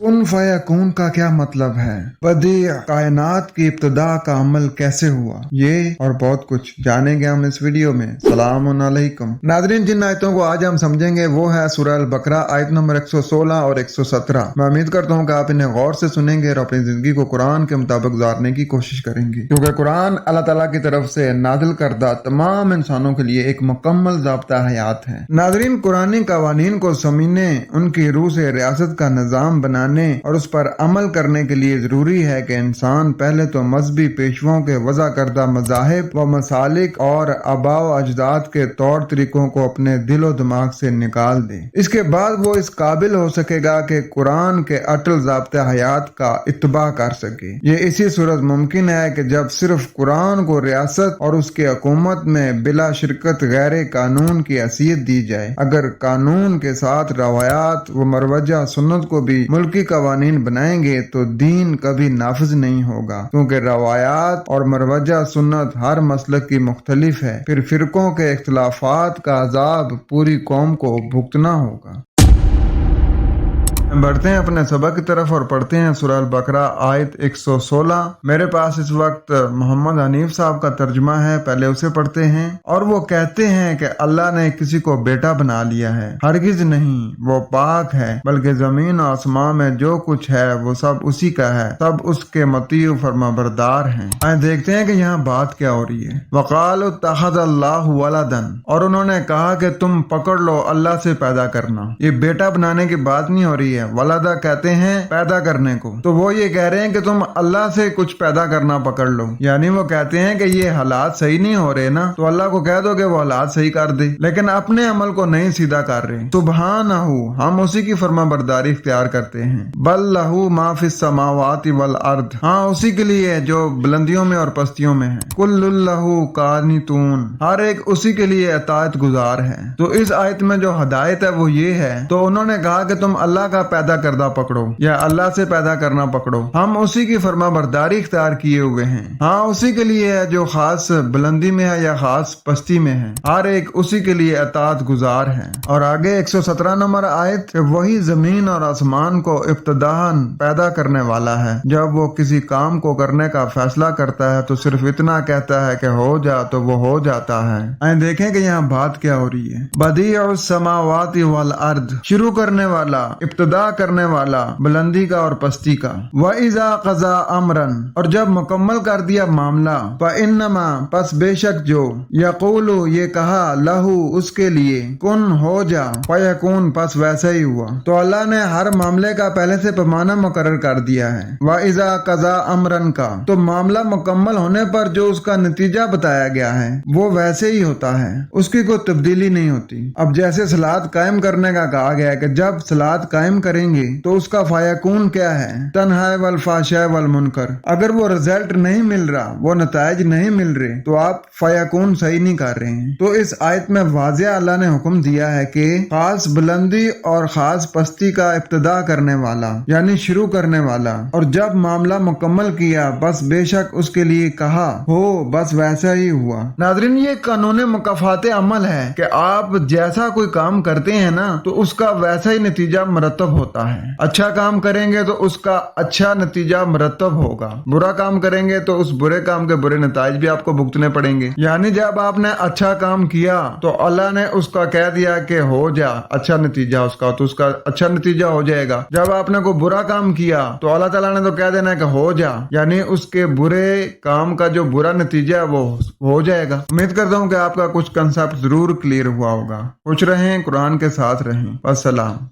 कुन फयकून का क्या मतलब है, बदी कायनात की इब्तदा का अमल कैसे हुआ, ये और बहुत कुछ जानेंगे हम इस वीडियो में। सलाम अलैकुम नाज़रीन, जिन आयतों को आज हम समझेंगे वो है सूरह अल बकरा आयत नंबर 116 और 117। मैं उम्मीद करता हूँ कि आप इन्हें गौर से सुनेंगे और अपनी जिंदगी को कुरान के मुताबिक गुजारने की कोशिश करेंगे, क्योंकि कुरान अल्लाह ताला की तरफ से नाजिल करदा तमाम इंसानों के लिए एक मुकम्मल ज़ाब्ता हयात है। नाज़रीन, कुरानी कवानीन को समझने, उनकी रूह से रियासत का निज़ाम बनाने और उस पर अमल करने के लिए जरूरी है कि इंसान पहले तो मजहबी पेशवाओं के वज़ा करदा मज़ाहिब व मसालिक और आबाओ अजदाद के तौर तरीकों को अपने दिलो दिमाग से निकाल दे। इसके बाद वो इस काबिल हो सकेगा कि कुरान के अटल ज़ाब्ते हयात का इत्तबा कर सके। ये इसी सूरत मुमकिन है कि जब सिर्फ कुरान को रियासत और उसकी हुकूमत में बिला शिरकत गैर कानून की हैसियत दी जाए। अगर कानून के साथ रवायात व मरवजा सुन्नत को भी मुल्की कवानीन बनाएंगे तो दीन कभी नाफिज नहीं होगा, क्योंकि रवायात और मरवजा सुन्नत हर मसलक की मुख्तलिफ है। फिर फिरकों के इख्तलाफात का अजाब पूरी कौम को भुगतना होगा। बढ़ते हैं अपने सबक की तरफ और पढ़ते हैं सूरह अल बकरा आयत 116। मेरे पास इस वक्त मोहम्मद हनीफ साहब का तर्जुमा है, पहले उसे पढ़ते हैं। और वो कहते हैं कि अल्लाह ने किसी को बेटा बना लिया है, हरगिज नहीं, वो पाक है, बल्कि जमीन और आसमान में जो कुछ है वो सब उसी का है, सब उसके मतीउ फरमाबरदार हैं। आइए देखते हैं कि यहाँ बात क्या हो रही है। वक़ालु तख़ज़ल्लाहु वलदन, और उन्होंने कहा कि तुम पकड़ लो अल्लाह से पैदा करना। ये बेटा बनाने की बात नहीं हो रही है, वलादा कहते हैं पैदा करने को। तो वो ये कह रहे हैं कि तुम अल्लाह से कुछ पैदा करना पकड़ लो, यानी वो कहते हैं कि ये हालात सही नहीं हो रहे ना, तो अल्लाह को कह दो कि वो हालात सही कर दे, लेकिन अपने अमल को नहीं सीधा कर रहे। सुब्हानहू, हम उसी की फरमाबरदारी इख्तियार करते हैं। बल लहू मा फिस समावाति वल अर्द, हाँ उसी के लिए जो बुलंदियों में और पस्तियों में है। कुल्लुल लहू कानितून, हर एक उसी के लिए अताअत गुजार है। तो इस आयत में जो हदायत है वो ये है, तो उन्होंने कहा कि तुम अल्लाह का पैदा करदा पकड़ो या अल्लाह से पैदा करना पकड़ो, हम उसी की फरमाबरदारी इख्तियार किए हुए हैं। हाँ उसी के लिए है जो खास बुलंदी में है या खास पस्ती में है, हर एक उसी के लिए अताअत गुजार है। और आगे 117 नंबर आयत, वही जमीन और आसमान को इब्तदाहन पैदा करने वाला है, जब वो किसी काम को करने का फैसला करता है तो सिर्फ इतना कहता है कि हो जा तो वो हो जाता है। आइए देखें कि यहाँ बात क्या हो रही है। बदीउस समावाति वल अर्द, शुरू करने वाला, इब्तदा करने वाला, बुलंदी का और पस्ती का। व इज़ा क़ज़ा अमरन, और जब मुकम्मल कर दिया मामला, फ इन्नमा, पस बेशक जो, यक़ूलु, ये कहा, लहू, उसके लिए, कुन, हो जा, फयकून, पस वैसा ही हुआ। तो अल्लाह ने हर मामले का पहले से पैमाना मुकर्रर कर दिया है। व इज़ा क़ज़ा अमरन का, तो मामला मुकम्मल होने पर जो उसका नतीजा बताया गया है वो वैसे ही होता है, उसकी कोई तब्दीली नहीं होती। अब जैसे सलात कायम करने का कहा गया है कि जब सलात कायम करेंगे तो उसका फायकून क्या है, तन्हा वल फाशा वल मुनकर। अगर वो रिजल्ट नहीं मिल रहा, वो नताइज नहीं मिल रहे, तो आप फायकून सही नहीं कर रहे हैं। तो इस आयत में वाज़ेह अल्लाह ने हुक्म दिया है कि खास बुलंदी और खास पस्ती का इब्तिदा करने वाला, यानी शुरू करने वाला, और जब मामला मुकम्मल किया बस बेशक उसके लिए कहा हो, बस वैसा ही हुआ। नाज़रीन, ये कानून मुकाफाते अमल है कि आप जैसा कोई काम करते हैं ना, तो उसका वैसा ही नतीजा मरतब होता है। अच्छा काम करेंगे तो उसका अच्छा नतीजा मरतब होगा, बुरा काम करेंगे तो उस बुरे काम के बुरे नताइज भी आपको भुगतने पड़ेंगे। यानी जब आपने अच्छा काम किया तो अल्लाह ने उसका कह दिया कि हो जा, अच्छा नतीजा उसका, तो उसका अच्छा नतीजा हो जाएगा। जब आपने कोई बुरा काम किया तो अल्लाह ताला ने तो कह देना है कि हो जा, यानी उसके बुरे काम का जो बुरा नतीजा है वो हो जाएगा। उम्मीद करता हूँ कि आपका कुछ कंसेप्ट जरूर क्लियर हुआ होगा। खुश रहें, कुरान के साथ रहें। अस्सलाम।